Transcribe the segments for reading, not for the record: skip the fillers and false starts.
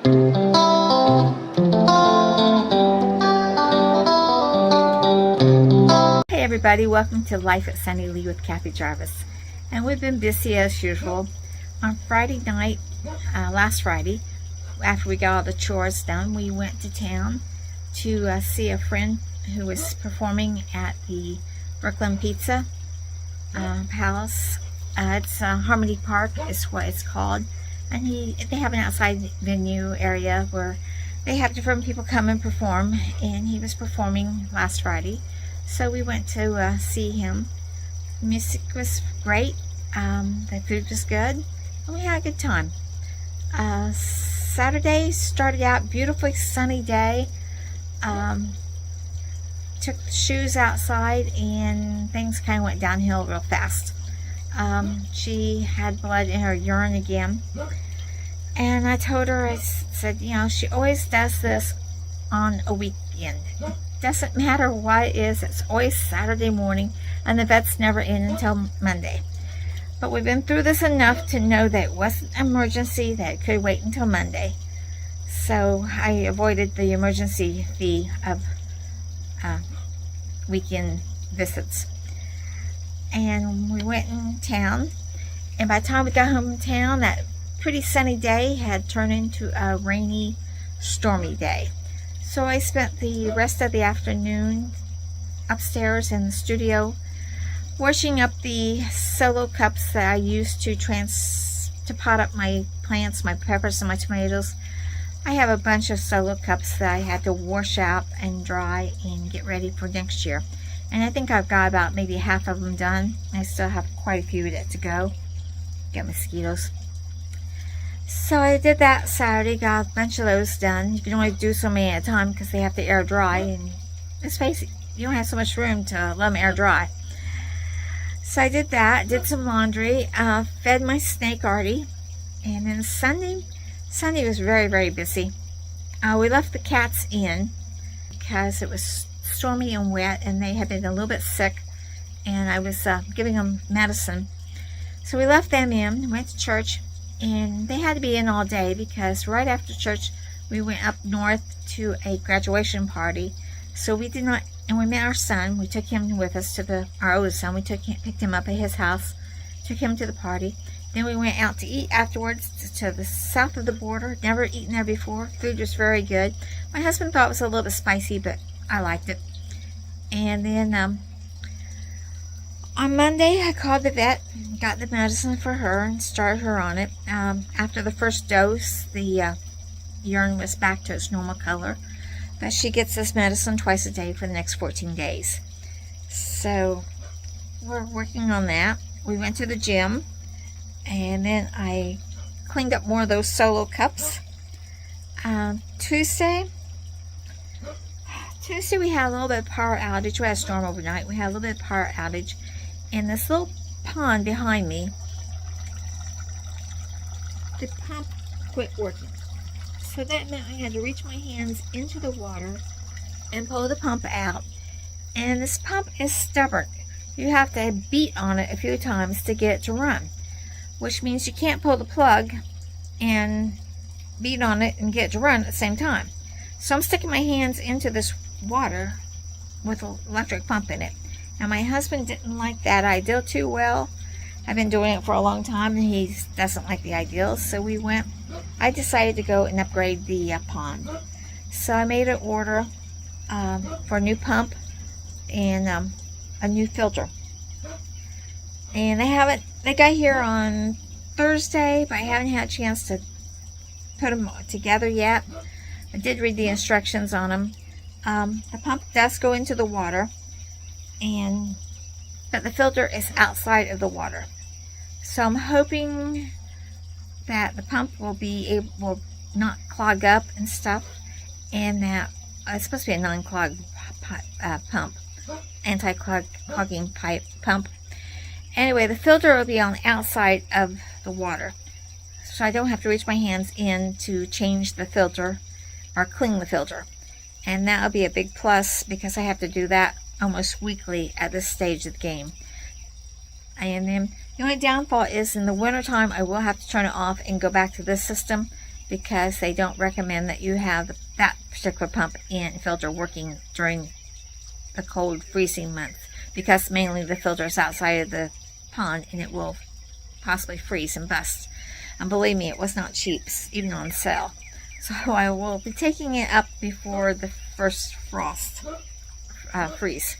Hey everybody, welcome to Life at Sunny Lee with Kathy Jarvis. And we've been busy as usual. On Friday night, last Friday, after we got all the chores done, we went to town to see a friend who was performing at the Brooklyn Pizza Palace. It's Harmony Park is what it's called. And they have an outside venue area where they have different people come and perform. And he was performing last Friday. So we went to see him. The music was great. The food was good. And we had a good time. Saturday started out beautifully sunny day. Took the shoes outside and things kind of went downhill real fast. She had blood in her urine again. And I told her, I said, you know, she always does this on a weekend. Doesn't matter what it is, it's always Saturday morning, and the vet's never in until Monday. But we've been through this enough to know that it wasn't an emergency, that it could wait until Monday. So I avoided the emergency fee of weekend visits. And we went in town, and by the time we got home in town, that pretty sunny day had turned into a rainy, stormy day. So I spent the rest of the afternoon upstairs in the studio washing up the solo cups that I used to pot up my plants, my peppers and my tomatoes. I have a bunch of solo cups that I had to wash out and dry and get ready for next year. And I think I've got about maybe half of them done. I still have quite a few to go. Get mosquitoes. So I did that Saturday, got a bunch of those done. You can only do so many at a time because they have to air dry, and let's face it, you don't have so much room to let them air dry. So I did that, did some laundry, fed my snake Artie, and then Sunday was very, very busy. We left the cats in because it was stormy and wet, and they had been a little bit sick, and I was giving them medicine. So we left them in, went to church. And they had to be in all day because right after church we went up north to a graduation party. So we did not, and we met our son. We took him with us to our oldest son. Picked him up at his house, took him to the party. Then we went out to eat afterwards to the south of the border. Never eaten there before. Food was very good. My husband thought it was a little bit spicy, but I liked it. And then on Monday, I called the vet, got the medicine for her, and started her on it. After the first dose, the urine was back to its normal color. But she gets this medicine twice a day for the next 14 days. So we're working on that. We went to the gym, and then I cleaned up more of those solo cups. Tuesday we had a little bit of power outage. We had a storm overnight. We had a little bit of power outage. And this little pond behind me, the pump quit working. So that meant I had to reach my hands into the water and pull the pump out. And this pump is stubborn. You have to beat on it a few times to get it to run, which means you can't pull the plug and beat on it and get it to run at the same time. So I'm sticking my hands into this water with an electric pump in it. Now my husband didn't like that idea too well. I've been doing it for a long time, and he doesn't like the idea. So I decided to go and upgrade the pond. So I made an order for a new pump and a new filter. And they got here on Thursday, but I haven't had a chance to put them together yet. I did read the instructions on them. The pump does go into the water, but the filter is outside of the water. So I'm hoping that the pump will not clog up and stuff, and that it's supposed to be a non-clog pump, anti-clogging pipe pump. Anyway, the filter will be on the outside of the water, so I don't have to reach my hands in to change the filter or clean the filter. And that will be a big plus because I have to do that almost weekly at this stage of the game. And then the only downfall is in the wintertime I will have to turn it off and go back to this system because they don't recommend that you have that particular pump and filter working during the cold freezing months, because mainly the filter is outside of the pond and it will possibly freeze and bust. And believe me, it was not cheap, even on sale. So I will be taking it up before the first frost freeze.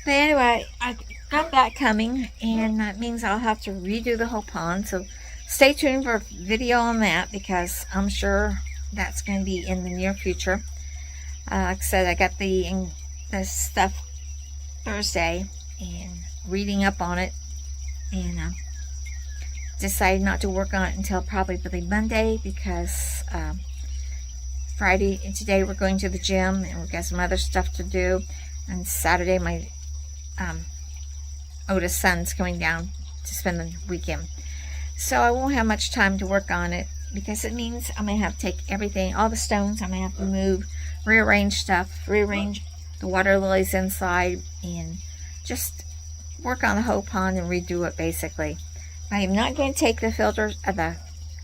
But anyway, I got that coming, and that means I'll have to redo the whole pond. So stay tuned for a video on that, because I'm sure that's going to be in the near future. Like I said, I got the stuff Thursday and reading up on it, and decided not to work on it until probably Monday, because Friday and today we're going to the gym and we've got some other stuff to do, and Saturday my oldest son's coming down to spend the weekend, so I won't have much time to work on it, because it means I'm going to have to take everything, all the stones, I'm going to have to move, rearrange stuff, rearrange the water lilies inside, and just work on the whole pond and redo it basically. I am not going to take the filter of the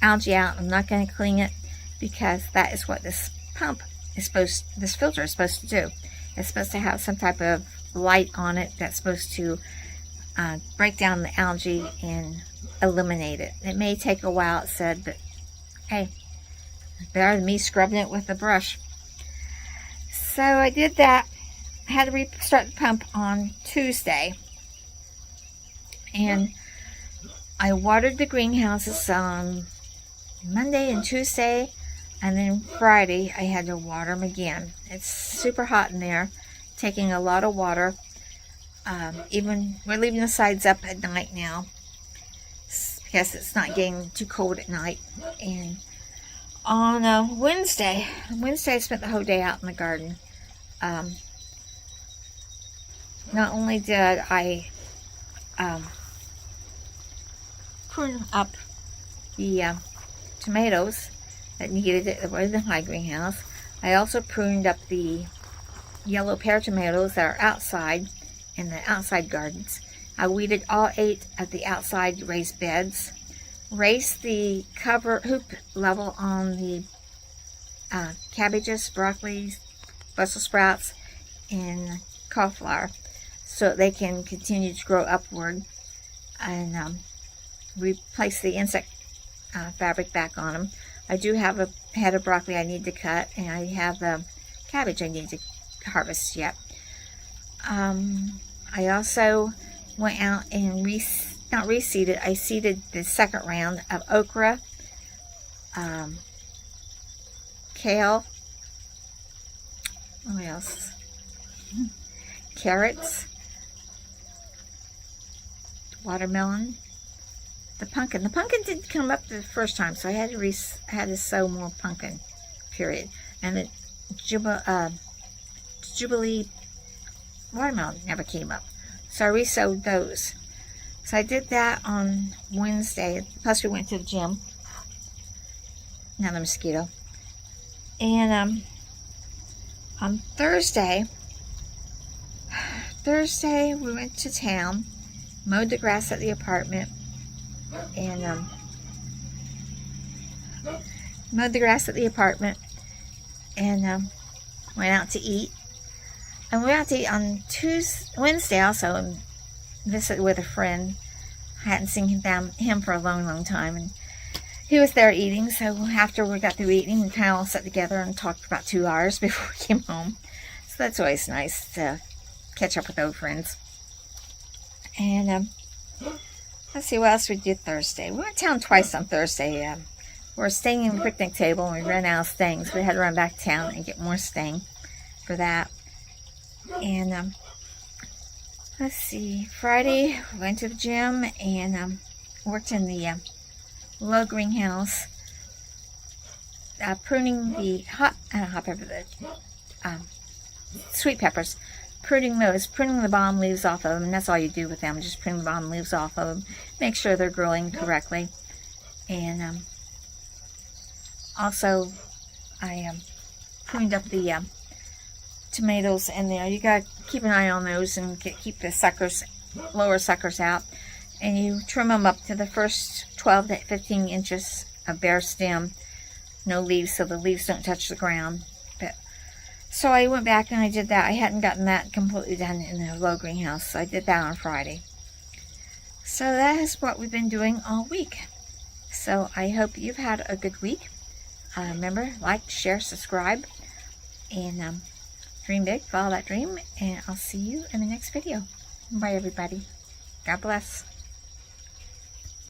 algae out. I'm not going to clean it, because that is what this filter is supposed to do. It's supposed to have some type of light on it that's supposed to break down the algae and eliminate it. It may take a while, it said, but hey, better than me scrubbing it with a brush. So I did that. I had to restart the pump on Tuesday, and I watered the greenhouses on Monday and Tuesday, and then Friday I had to water them again. It's super hot in there, taking a lot of water. Even we're leaving the sides up at night now, because it's not getting too cold at night. And on Wednesday I spent the whole day out in the garden. Not only did I prune up the tomatoes that needed it, that were in the high greenhouse, I also pruned up the yellow pear tomatoes that are outside in the outside gardens. I weeded all 8 of the outside raised beds, raised the cover hoop level on the cabbages, broccoli, Brussels sprouts, and cauliflower, so they can continue to grow upward, and replace the insect fabric back on them. I do have a head of broccoli I need to cut, and I have a cabbage I need to harvest yet. I also went out and I seeded the second round of okra, kale, what else? Carrots, watermelon, the pumpkin. The pumpkin didn't come up the first time, so I had to sow more pumpkin, period. And the Jubilee watermelon never came up, so I re-sowed those. So I did that on Wednesday, plus we went to the gym. Another mosquito. And on Thursday we went to town, mowed the grass at the apartment, and went out to eat. And we went out to eat on Wednesday also, and visited with a friend. I hadn't seen him for a long time, and he was there eating. So after we got through eating, we kind of all sat together and talked for about 2 hours before we came home. So that's always nice to catch up with old friends. And let's see what else we did Thursday. We went to town twice on Thursday. We were staying in the picnic table, and we ran out of staying, so we had to run back to town and get more staying for that. And let's see, Friday we went to the gym and worked in the low greenhouse, pruning the sweet peppers, pruning the bottom leaves off of them. That's all you do with them, just prune the bottom leaves off of them, make sure they're growing correctly. And also I pruned up the tomatoes, and you gotta keep an eye on those and keep the lower suckers out, and you trim them up to the first 12 to 15 inches of bare stem no leaves, so the leaves don't touch the ground. But so I went back and I did that. I hadn't gotten that completely done in the low greenhouse, so I did that on Friday. So that is what we've been doing all week. So I hope you've had a good week. Remember, like, share, subscribe, and dream big, follow that dream, and I'll see you in the next video. Bye, everybody. God bless.